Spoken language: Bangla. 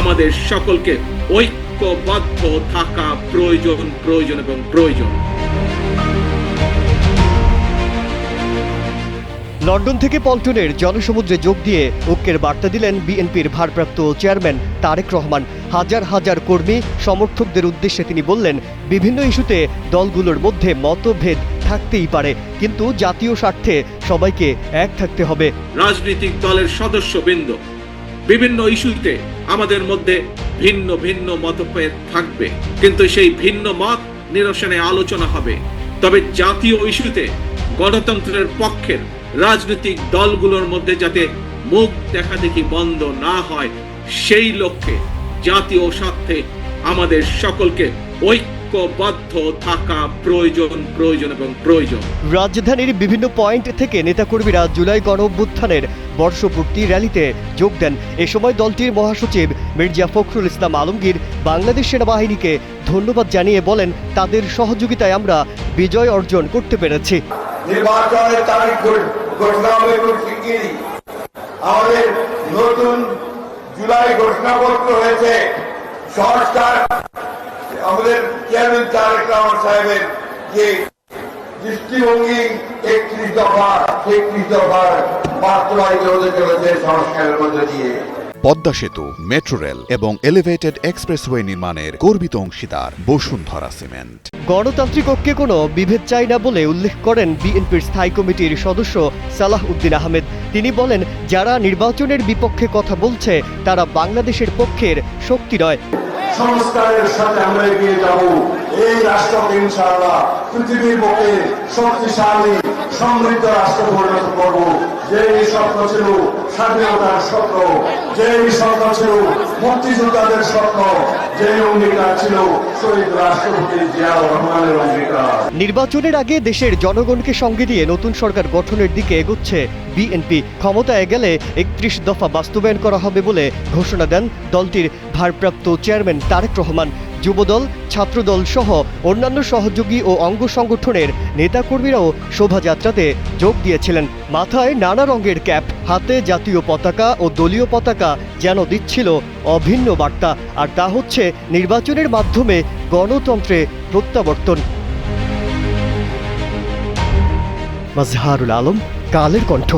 আমাদের সকলকে ঐক্যবদ্ধ থাকা প্রয়োজন এবং প্রয়োজন। লন্ডন থেকে পল্টনের জনসমুদ্রে যোগ দিয়ে ঐক্যের বার্তা দিলেন বিএনপির ভারপ্রাপ্ত চেয়ারম্যান তারেক রহমান। হাজার হাজার কর্মী সমর্থকদের উদ্দেশ্যে তিনি বললেন, বিভিন্ন ইস্যুতে দলগুলোর মধ্যে মতভেদ থাকতেই পারে, কিন্তু জাতীয় স্বার্থে সবাইকে এক থাকতে হবে। রাজনৈতিক দলের সদস্যবৃন্দ, বিভিন্ন ইস্যুতে আমাদের মধ্যে ভিন্ন ভিন্ন মতভেদ থাকবে, কিন্তু সেই ভিন্ন মত নিরসনে আলোচনা হবে। তবে জাতীয় ইস্যুতে গণতন্ত্রের পক্ষের রাজনৈতিক দলগুলোর মধ্যে যাতে মুখ দেখাদেখি বন্ধ না হয়, সেই লক্ষ্যে জাতীয় স্বার্থে আমাদের সকলকে ঐক্যবদ্ধ থাকা প্রয়োজন এবং প্রয়োজন। রাজধানীর বিভিন্ন পয়েন্ট থেকে নেতাকর্মীরা জুলাই গণঅভ্যুত্থানের বর্ষপূর্তি র্যালিতে যোগ দেন। এ সময় দলটির মহাসচিব মির্জা ফখরুল ইসলাম আলমগীর বাংলাদেশ সেনাবাহিনীকে ধন্যবাদ জানিয়ে বলেন, তাদের সহযোগিতায় আমরা বিজয় অর্জন করতে পেরেছি। নির্বাচনের তারিখ ঘোষণা হবে খুব শিগগিরই। আমাদের নতুন জুলাই ঘোষণাপত্র হয়েছে। সংস্কার আমাদের চেয়ারম্যান তারেক রহমান সাহেবের যে দৃষ্টিভঙ্গি 31 দফার বাস্তবায়িত হতে চলেছে সংস্কারের মধ্যে দিয়ে। পদ্মা সেতু, মেট্রো রেল এবং এলিভেটেড এক্সপ্রেসওয়ে নির্মাণের গর্বিত অংশীদার বসুন্ধরা সিমেন্ট। গণতান্ত্রিক ঐক্যে কোনো বিভেদ চাই না বলে উল্লেখ করেন বিএনপির স্থায়ী কমিটির সদস্য সালাহ উদ্দিন আহমেদ। তিনি বলেন, যারা নির্বাচনের বিপক্ষে কথা বলছে তারা বাংলাদেশের পক্ষের শক্তি নয়। সংস্কারের সাথে আমরা এগিয়ে যাব। এই রাষ্ট্রকে ইনশাআল্লাহ পৃথিবীর বুকে শক্তিশালী সমৃদ্ধ রাষ্ট্র পরিণত করব। যে স্বপ্ন ছিল স্বাধীনতার স্বপ্ন, যে স্বপ্ন ছিল মুক্তিযোদ্ধাদের স্বপ্ন, যে অঙ্গীকার ছিল শহীদ রাষ্ট্রপতি জিয়াউর রহমানের অঙ্গীকার। নির্বাচনের আগে দেশের জনগণকে সঙ্গে দিয়ে নতুন সরকার গঠনের দিকে এগোচ্ছে বিএনপি। ক্ষমতায় গেলে 31 দফা বাস্তবায়ন করা হবে বলে ঘোষণা দেন দলটির ভারপ্রাপ্ত চেয়ারম্যান তারেক রহমান। যুবদল, ছাত্রদল সহ অন্যান্য সহযোগী ও অঙ্গ সংগঠনের নেতাকর্মীরাও শোভাযাত্রাতে যোগ দিয়েছিলেন। মাথায় নানা রঙের ক্যাপ, হাতে জাতীয় পতাকা ও দলীয় পতাকা যেন দিচ্ছিল অভিন্ন বার্তা, আর তা হচ্ছে নির্বাচনের মাধ্যমে গণতন্ত্রে প্রত্যাবর্তন। মাজহারুল আলম, কালের কণ্ঠ।